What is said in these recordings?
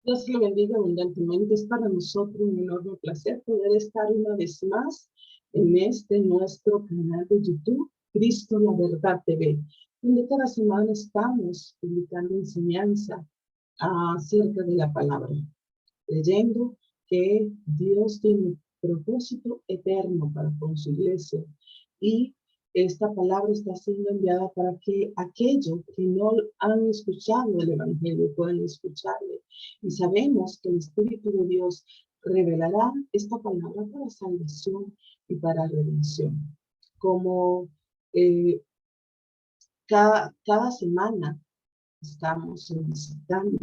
Dios que lo bendiga abundantemente. Es para nosotros un enorme placer poder estar una vez más en este nuestro canal de YouTube, Cristo la Verdad TV, donde cada semana estamos publicando enseñanza acerca de la palabra, creyendo que Dios tiene un propósito eterno para con su iglesia y esta palabra está siendo enviada para que aquellos que no han escuchado el Evangelio puedan escucharle. Y sabemos que el Espíritu de Dios revelará esta palabra para salvación y para redención. Como cada semana estamos solicitando,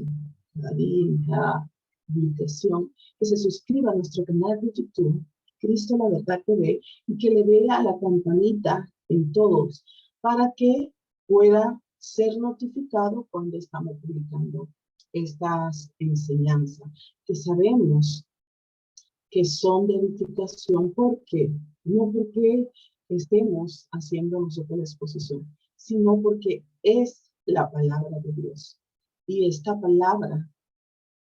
cada día, en cada publicación, que se suscriba a nuestro canal de YouTube, Cristo la Verdad TV, y que le dé a la campanita en todos, para que pueda ser notificado cuando estamos publicando estas enseñanzas, que sabemos que son de edificación. ¿Por qué? No porque estemos haciendo nosotros la exposición, sino porque es la palabra de Dios. Y esta palabra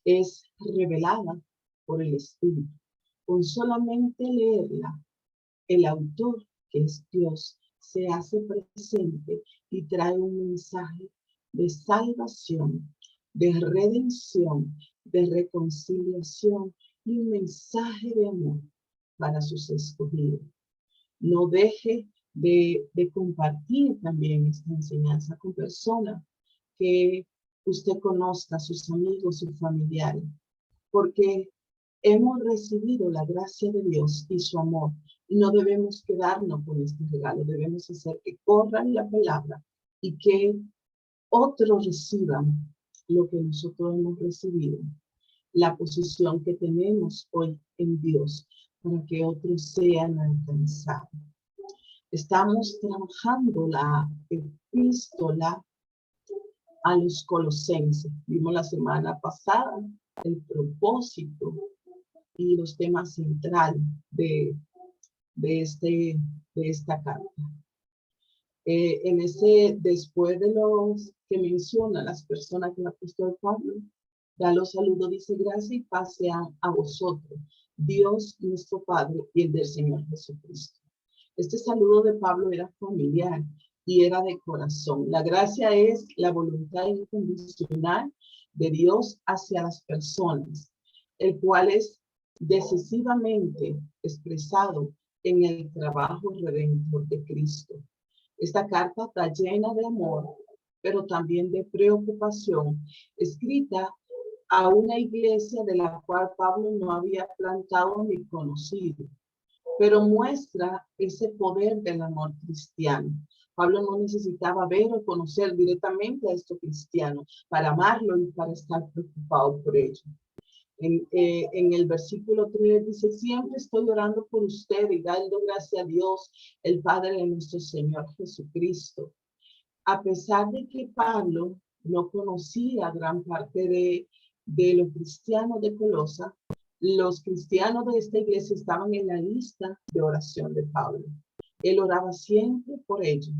es revelada por el Espíritu. Con solamente leerla, el autor, que es Dios, se hace presente y trae un mensaje de salvación, de redención, de reconciliación y un mensaje de amor para sus escogidos. No deje de compartir también esta enseñanza con personas que usted conozca, sus amigos, sus familiares, porque hemos recibido la gracia de Dios y su amor, y no debemos quedarnos con este regalo. Debemos hacer que corran la palabra y que otros reciban lo que nosotros hemos recibido, la posición que tenemos hoy en Dios, para que otros sean alcanzados. Estamos trabajando la epístola a los Colosenses. Vimos la semana pasada el propósito y los temas centrales de esta carta. Después de los que menciona las personas que el apóstol Pablo da los saludos, dice: gracia y paz sean a vosotros, Dios nuestro Padre y el del Señor Jesucristo. Este saludo de Pablo era familiar y era de corazón. La gracia es la voluntad incondicional de Dios hacia las personas, el cual es decisivamente expresado en el trabajo redentor de Cristo. Esta carta está llena de amor, pero también de preocupación, escrita a una iglesia de la cual Pablo no había plantado ni conocido, pero muestra ese poder del amor cristiano. Pablo no necesitaba ver o conocer directamente a estos cristianos para amarlo y para estar preocupado por ellos. En el versículo 3 dice: siempre estoy orando por usted y dando gracias a Dios, el Padre de nuestro Señor Jesucristo. A pesar de que Pablo no conocía gran parte de los cristianos de Colosa, los cristianos de esta iglesia estaban en la lista de oración de Pablo. Él oraba siempre por ellos.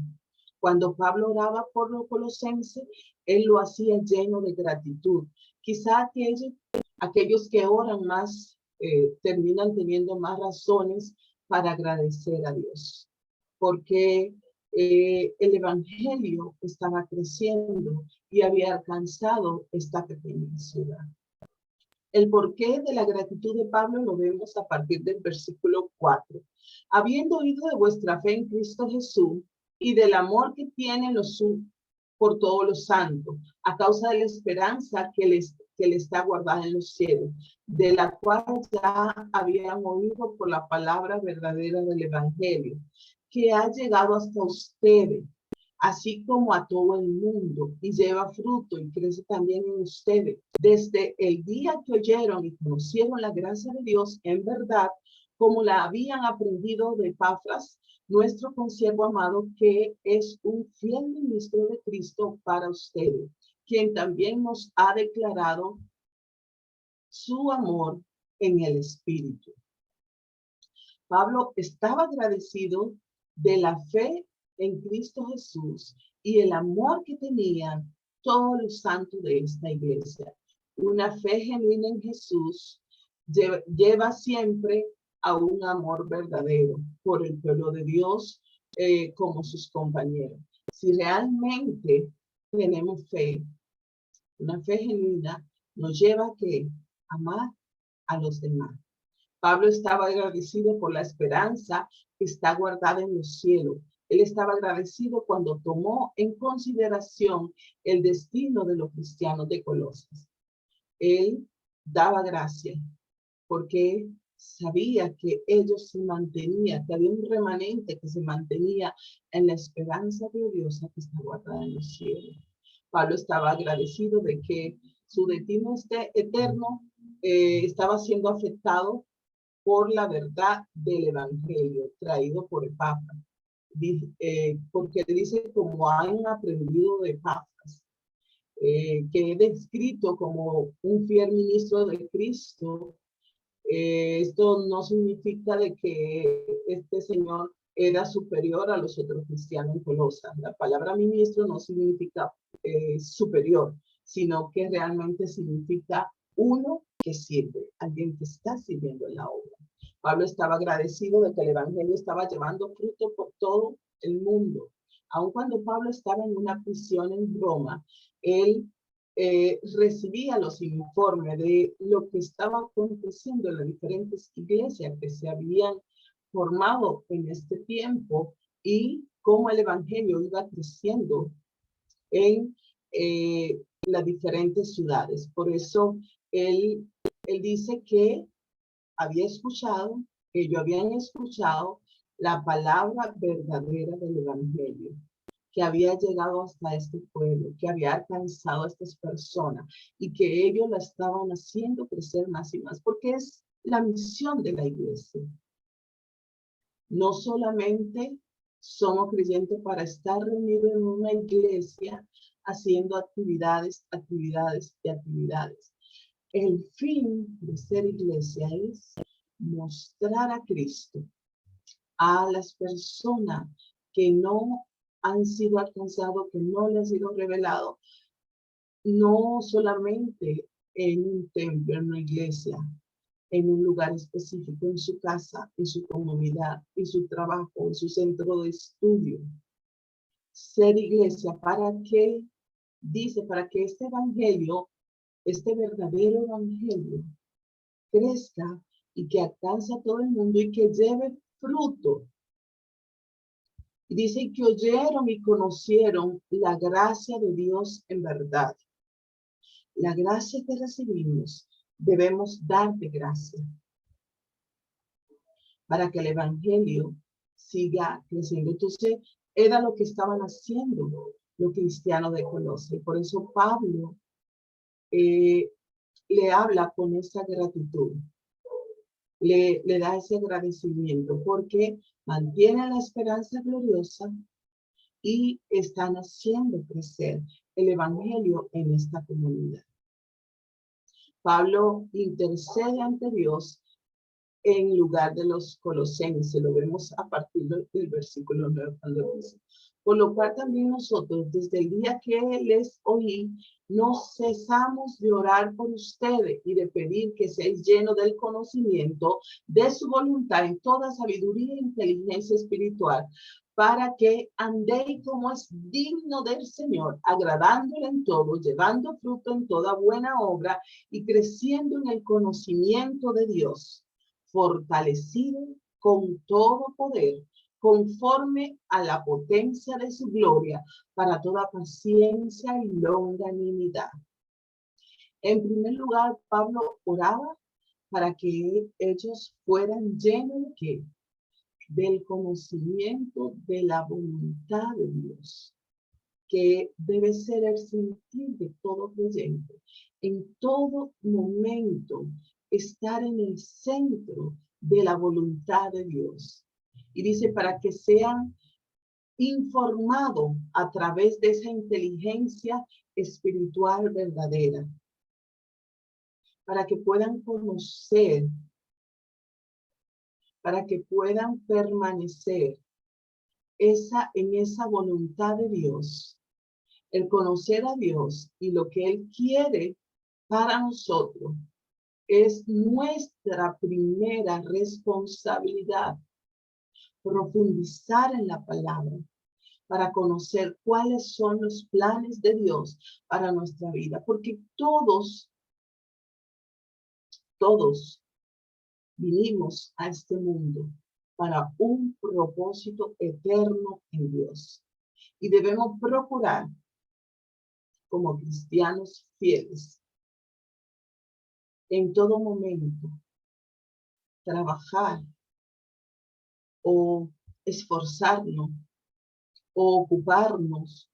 Cuando Pablo oraba por los colosenses, él lo hacía lleno de gratitud. Quizá aquellos que oran más terminan teniendo más razones para agradecer a Dios, porque el evangelio estaba creciendo y había alcanzado esta pequeña ciudad. El porqué de la gratitud de Pablo lo vemos a partir del versículo 4. Habiendo oído de vuestra fe en Cristo Jesús y del amor que tienen por todos los santos, a causa de la esperanza que le está guardada en los cielos, de la cual ya habían oído por la palabra verdadera del evangelio, que ha llegado hasta ustedes, así como a todo el mundo, y lleva fruto y crece también en ustedes, desde el día que oyeron y conocieron la gracia de Dios en verdad, como la habían aprendido de Epafras, nuestro consiervo amado, que es un fiel ministro de Cristo para ustedes, quien también nos ha declarado su amor en el Espíritu. Pablo estaba agradecido de la fe en Cristo Jesús y el amor que tenían todos los santos de esta iglesia. Una fe genuina en Jesús lleva siempre a un amor verdadero por el pueblo de Dios como sus compañeros. Si realmente tenemos fe, una fe genuina nos lleva a que amar a los demás. Pablo estaba agradecido por la esperanza que está guardada en los cielos. Él estaba agradecido cuando tomó en consideración el destino de los cristianos de Colosas. Él daba gracias porque sabía que ellos se mantenían, que había un remanente que se mantenía en la esperanza gloriosa que está guardada en los cielos. Pablo estaba agradecido de que su destino eterno estaba siendo afectado por la verdad del evangelio traído por el Papa. Porque dice, como han aprendido de Papas, que es descrito como un fiel ministro de Cristo. Esto no significa de que este señor era superior a los otros cristianos en Colosas. La palabra ministro no significa superior, sino que realmente significa uno que sirve, alguien que está sirviendo en la obra. Pablo estaba agradecido de que el evangelio estaba llevando fruto por todo el mundo. Aun cuando Pablo estaba en una prisión en Roma, él recibía los informes de lo que estaba aconteciendo en las diferentes iglesias que se habían formado en este tiempo y cómo el evangelio iba creciendo en las diferentes ciudades. Por eso él dice que había escuchado, que ellos habían escuchado la palabra verdadera del evangelio, que había llegado hasta este pueblo, que había alcanzado a estas personas y que ellos la estaban haciendo crecer más y más, porque es la misión de la iglesia. No solamente somos creyentes para estar reunidos en una iglesia haciendo actividades. El fin de ser iglesia es mostrar a Cristo a las personas que no han sido alcanzados, que no les ha sido revelado, no solamente en un templo, en una iglesia, en un lugar específico, en su casa, en su comunidad, en su trabajo, en su centro de estudio. Ser iglesia, ¿para qué? Dice, para que este evangelio, este verdadero evangelio, crezca y que alcance a todo el mundo y que lleve fruto. Y dice que oyeron y conocieron la gracia de Dios en verdad. La gracia que recibimos, debemos dar de gracia para que el evangelio siga creciendo. Entonces, era lo que estaban haciendo los cristianos de Colosas. Por eso Pablo le habla con esa gratitud. Le da ese agradecimiento porque mantiene la esperanza gloriosa y están haciendo crecer el evangelio en esta comunidad. Pablo intercede ante Dios en lugar de los colosenses, lo vemos a partir del versículo 9 cuando dice: por lo cual también nosotros, desde el día que les oí, no cesamos de orar por ustedes y de pedir que seáis llenos del conocimiento de su voluntad en toda sabiduría e inteligencia espiritual, para que andéis como es digno del Señor, agradándole en todo, llevando fruto en toda buena obra y creciendo en el conocimiento de Dios, fortalecido con todo poder, conforme a la potencia de su gloria, para toda paciencia y longanimidad. En primer lugar, Pablo oraba para que ellos fueran llenos del conocimiento de la voluntad de Dios, que debe ser el sentir de todo creyente. En todo momento, estar en el centro de la voluntad de Dios. Y dice, para que sean informados a través de esa inteligencia espiritual verdadera, para que puedan conocer, para que puedan permanecer en esa voluntad de Dios, el conocer a Dios y lo que Él quiere para nosotros es nuestra primera responsabilidad profundizar en la palabra para conocer cuáles son los planes de Dios para nuestra vida, porque todos vinimos a este mundo para un propósito eterno en Dios. Y debemos procurar, como cristianos fieles, en todo momento, trabajar o esforzarnos o ocuparnos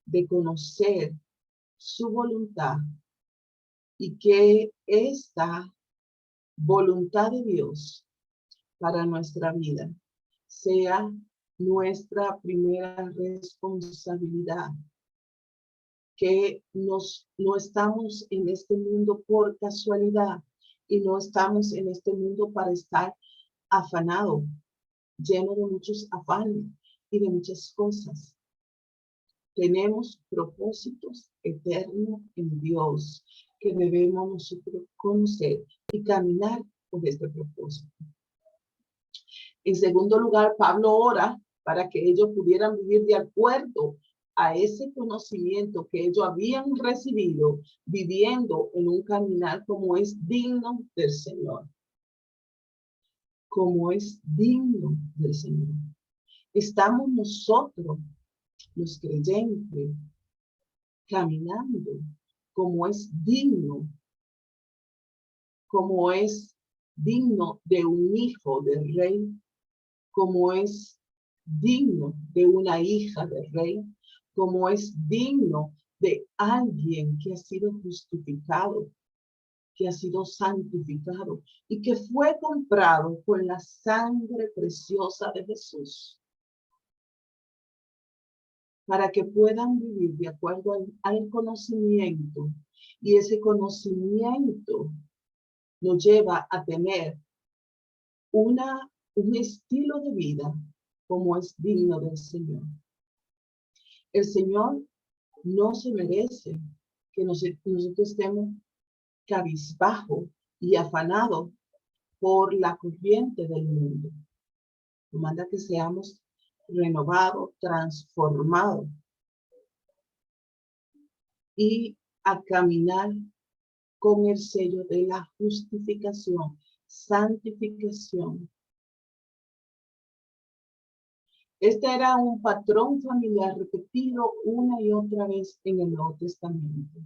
de conocer su voluntad y que esta voluntad de Dios para nuestra vida sea nuestra primera responsabilidad, que no estamos en este mundo por casualidad y no estamos en este mundo para estar afanado, lleno de muchos afanes y de muchas cosas. Tenemos propósitos eternos en Dios que debemos nosotros conocer y caminar por este propósito. En segundo lugar, Pablo ora para que ellos pudieran vivir de acuerdo a ese conocimiento que ellos habían recibido, viviendo en un caminar como es digno del Señor. Como es digno del Señor. Estamos nosotros, los creyentes, caminando como es digno de un hijo del rey, como es digno de una hija del rey, como es digno de alguien que ha sido justificado, que ha sido santificado y que fue comprado con la sangre preciosa de Jesús, para que puedan vivir de acuerdo al conocimiento. Y ese conocimiento nos lleva a tener un estilo de vida como es digno del Señor. El Señor no se merece que nosotros estemos cabizbajo y afanados por la corriente del mundo. Nos manda que seamos renovados, transformados y a caminar con el sello de la justificación, santificación. Este era un patrón familiar repetido una y otra vez en el Nuevo Testamento.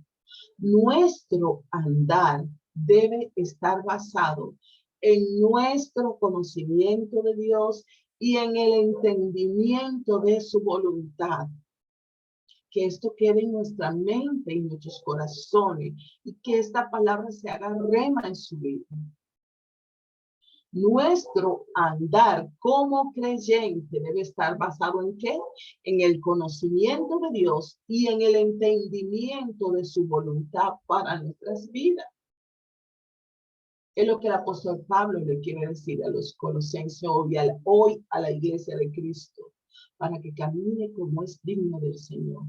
Nuestro andar debe estar basado en nuestro conocimiento de Dios y en el entendimiento de su voluntad. Que esto quede en nuestra mente y en nuestros corazones y que esta palabra se haga rema en su vida. Nuestro andar como creyente debe estar basado ¿en qué? En el conocimiento de Dios y en el entendimiento de su voluntad para nuestras vidas. Es lo que el apóstol Pablo le quiere decir a los colosenses hoy a la iglesia de Cristo, para que camine como es digno del Señor.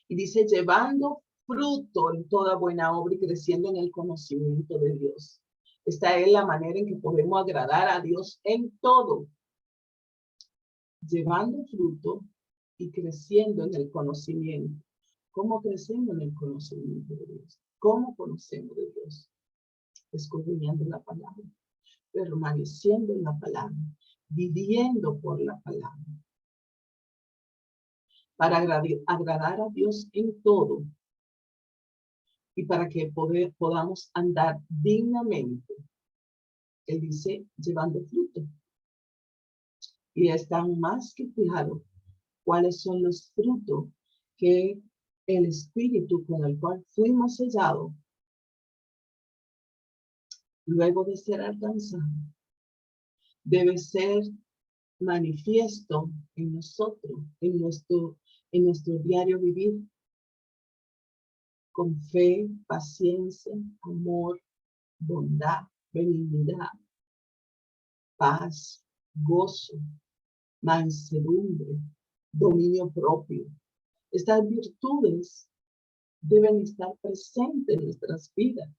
Y dice, llevando fruto en toda buena obra y creciendo en el conocimiento de Dios. Esta es la manera en que podemos agradar a Dios en todo. Llevando fruto y creciendo en el conocimiento. ¿Cómo crecemos en el conocimiento de Dios? ¿Cómo conocemos de Dios? Escudriñando la palabra, permaneciendo en la palabra, viviendo por la palabra. Para agradar a Dios en todo. Y para que podamos andar dignamente. Él dice, llevando fruto. Y están más que claro cuáles son los frutos que el Espíritu con el cual fuimos sellados, luego de ser alcanzado, debe ser manifiesto en nosotros, en nuestro diario vivir, con fe, paciencia, amor, bondad, benignidad, paz, gozo, mansedumbre, dominio propio. Estas virtudes deben estar presentes en nuestras vidas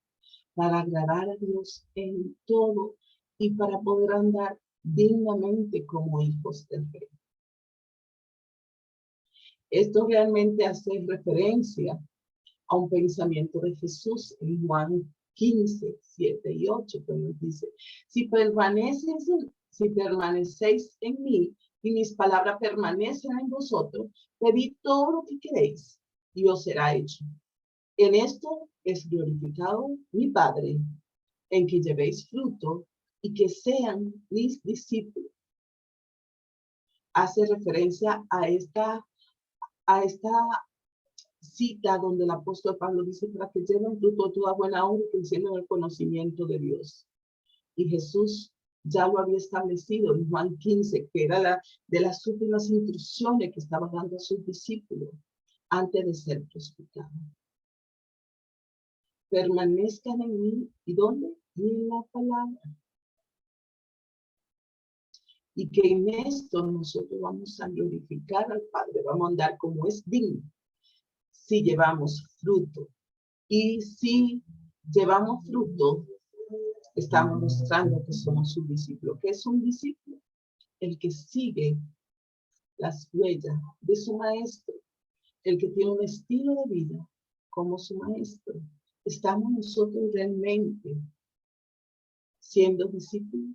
para agradar a Dios en todo y para poder andar dignamente como hijos del Rey. Esto realmente hace referencia a un pensamiento de Jesús en Juan 15, 7 y 8, que nos dice, si permanecéis en mí y mis palabras permanecen en vosotros, pedid todo lo que queréis y os será hecho. En esto es glorificado mi Padre, en que llevéis fruto y que sean mis discípulos. Hace referencia a esta cita donde el apóstol Pablo dice para que lleven fruto toda buena obra y creciendo en el conocimiento de Dios. Y Jesús ya lo había establecido en Juan 15, que era de las últimas instrucciones que estaba dando a sus discípulos antes de ser crucificado. Permanezcan en mí, ¿y dónde? Y en la palabra. Y que en esto nosotros vamos a glorificar al Padre, vamos a andar como es digno, si llevamos fruto. Y si llevamos fruto, estamos mostrando que somos su discípulo. ¿Qué es un discípulo? El que sigue las huellas de su maestro, el que tiene un estilo de vida como su maestro. ¿Estamos nosotros realmente siendo discípulos?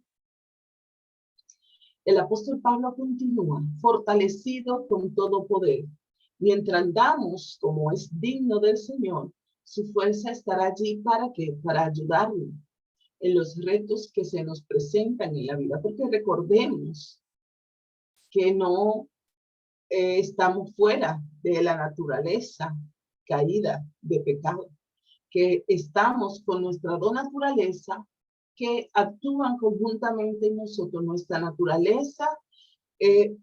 El apóstol Pablo continúa, fortalecido con todo poder. Mientras andamos como es digno del Señor, su fuerza estará allí ¿para qué? Para ayudarnos en los retos que se nos presentan en la vida. Porque recordemos que no estamos fuera de la naturaleza caída de pecado, que estamos con nuestra dos naturaleza que actúan conjuntamente en nosotros, nuestra naturaleza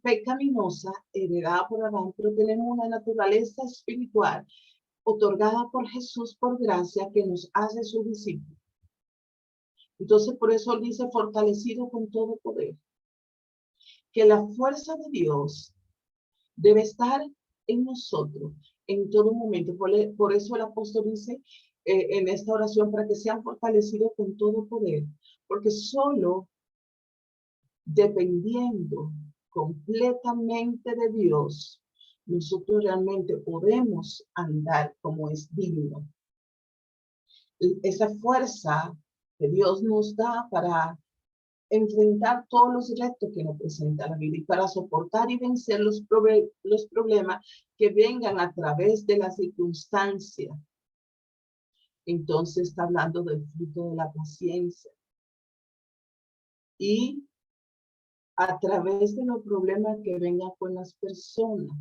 pecaminosa heredada por Adán, pero tenemos una naturaleza espiritual otorgada por Jesús por gracia que nos hace su discípulo. Entonces por eso él dice fortalecido con todo poder, que la fuerza de Dios debe estar en nosotros en todo momento. Por eso el apóstol dice en esta oración para que sean fortalecidos con todo poder, porque solo dependiendo completamente de Dios, nosotros realmente podemos andar como es digno. Esa fuerza que Dios nos da para enfrentar todos los retos que nos presenta la vida y para soportar y vencer los problemas que vengan a través de la circunstancia. Entonces está hablando del fruto de la paciencia. Y a través de los problemas que vengan con las personas,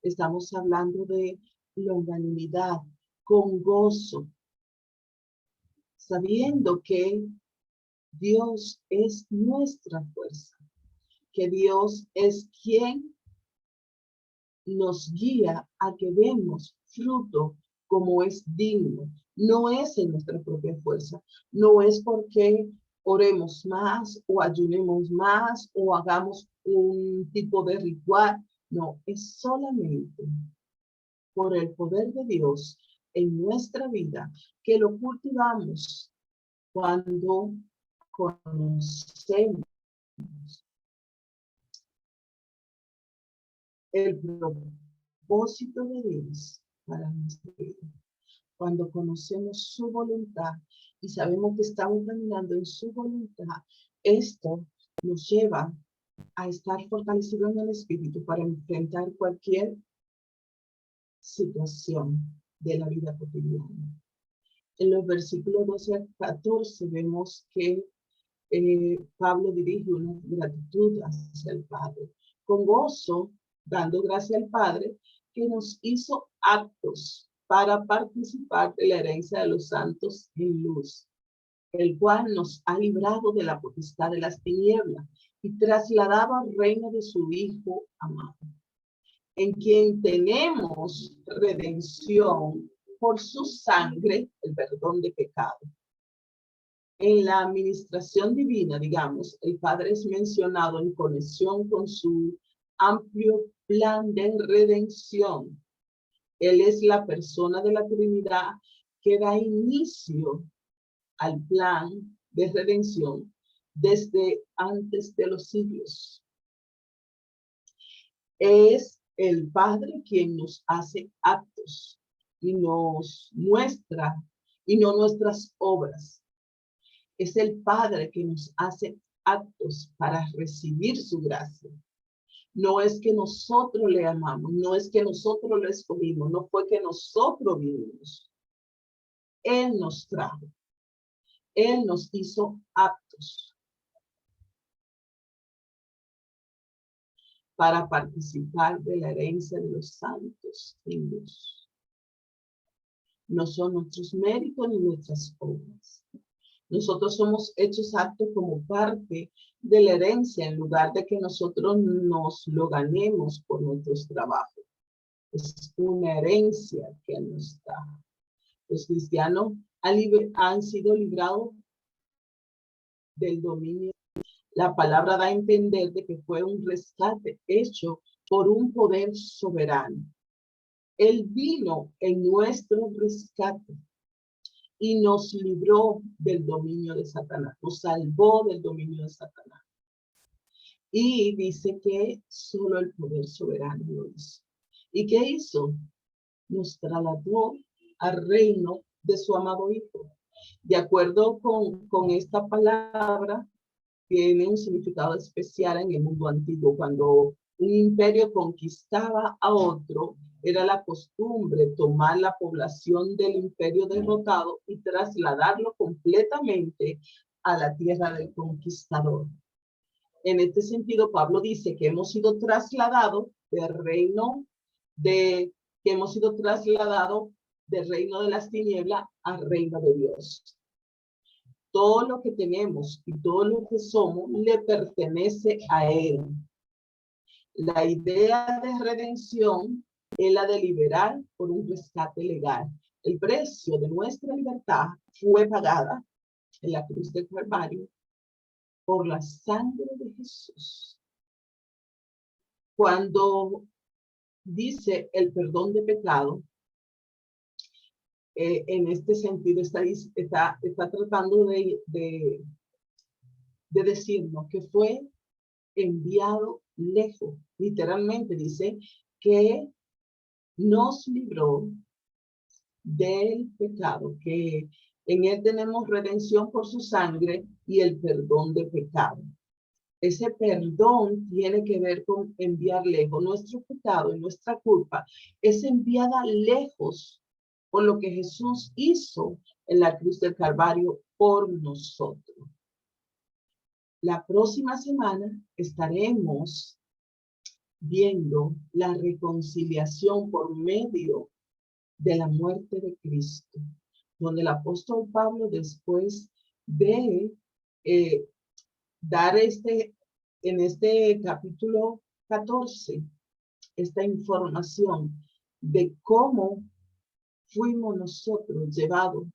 estamos hablando de longanimidad, con gozo, sabiendo que Dios es nuestra fuerza, que Dios es quien nos guía a que demos fruto como es digno. No es en nuestra propia fuerza, no es porque oremos más o ayunemos más o hagamos un tipo de ritual. No, es solamente por el poder de Dios en nuestra vida que lo cultivamos cuando conocemos el propósito de Dios para nuestra vida. Cuando conocemos su voluntad y sabemos que estamos caminando en su voluntad, esto nos lleva a estar fortalecidos en el espíritu para enfrentar cualquier situación de la vida cotidiana. En los versículos 12 al 14 vemos que Pablo dirige una gratitud hacia el Padre, con gozo, dando gracias al Padre que nos hizo aptos para participar de la herencia de los santos en luz, el cual nos ha librado de la potestad de las tinieblas y trasladado al reino de su Hijo amado, en quien tenemos redención por su sangre, el perdón de pecado. En la administración divina, digamos, el Padre es mencionado en conexión con su amplio plan de redención, Él es la persona de la Trinidad que da inicio al plan de redención desde antes de los siglos. Es el Padre quien nos hace aptos y nos muestra, y no nuestras obras. Es el Padre que nos hace aptos para recibir su gracia. No es que nosotros le amamos, no es que nosotros lo escogimos, no fue que nosotros vinimos. Él nos trajo, Él nos hizo aptos para participar de la herencia de los santos en Dios. No son nuestros méritos ni nuestras obras. Nosotros somos hechos aptos como parte de la herencia en lugar de que nosotros nos lo ganemos por nuestros trabajos. Es una herencia que nos da. Los cristianos han sido librados del dominio. La palabra da a entender de que fue un rescate hecho por un poder soberano. Él vino en nuestro rescate y nos libró del dominio de Satanás, nos salvó del dominio de Satanás. Y dice que solo el poder soberano lo hizo. ¿Y qué hizo? Nos trasladó al reino de su amado Hijo. De acuerdo con esta palabra, tiene un significado especial en el mundo antiguo. Cuando un imperio conquistaba a otro, era la costumbre tomar la población del imperio derrotado y trasladarlo completamente a la tierra del conquistador. En este sentido, Pablo dice que hemos sido trasladados del reino que hemos sido trasladados del reino de las tinieblas al reino de Dios. Todo lo que tenemos y todo lo que somos le pertenece a Él. La idea de redención es la de liberar por un rescate legal. El precio de nuestra libertad fue pagada en la cruz del Calvario por la sangre de Jesús. Cuando dice el perdón de pecado, en este sentido está tratando de decirnos que fue enviado lejos. Literalmente dice que nos libró del pecado, que en Él tenemos redención por su sangre y el perdón de pecado. Ese perdón tiene que ver con enviar lejos. Nuestro pecado y nuestra culpa es enviada lejos por lo que Jesús hizo en la cruz del Calvario por nosotros. La próxima semana estaremos viendo la reconciliación por medio de la muerte de Cristo, donde el apóstol Pablo, después de dar en este capítulo 14, esta información de cómo fuimos nosotros llevados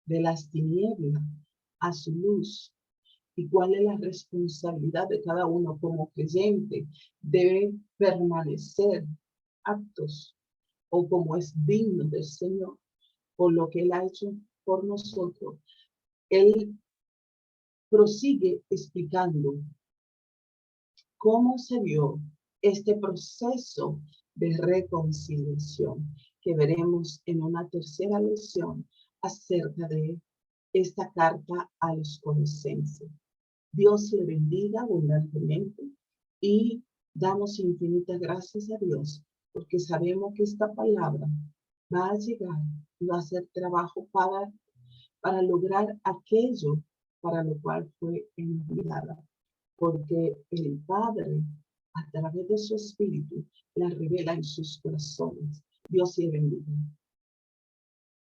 de las tinieblas a su luz y cuál es la responsabilidad de cada uno como creyente. Debe permanecer aptos o como es digno del Señor por lo que Él ha hecho por nosotros. Él prosigue explicando cómo se dio este proceso de reconciliación que veremos en una tercera lección acerca de esta carta a los Colosenses. Dios le bendiga abundantemente y damos infinitas gracias a Dios porque sabemos que esta palabra va a llegar y va a hacer trabajo para lograr aquello para lo cual fue enviada. Porque el Padre, a través de su Espíritu, la revela en sus corazones. Dios le bendiga.